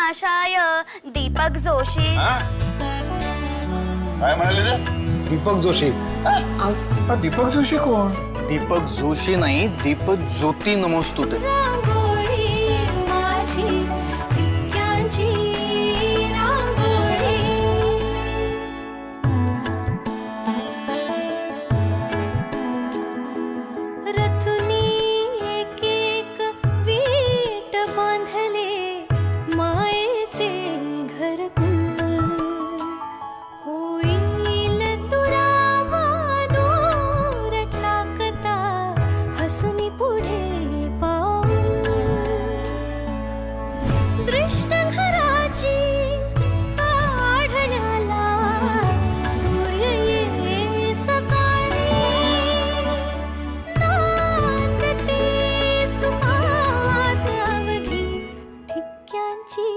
विनाशाय दीपक जोशी. काय म्हणाले रे? दीपक जोशी. दीपक जोशी कोण? दीपक जोशी नाही, दीपक ज्योती नमोस्तुते. रांगोळी माझी दिव्यांची रांगोळी. रचुनी एक एक वीट बांधले मायेचे घरकुल. होईल दुरावा दूर टाकता हसुनी पुढे पाऊल. दृष्ट घराची काढण्याला सूर्य ये सकाळी. नांदते सुखात अवघी ठिपक्यांची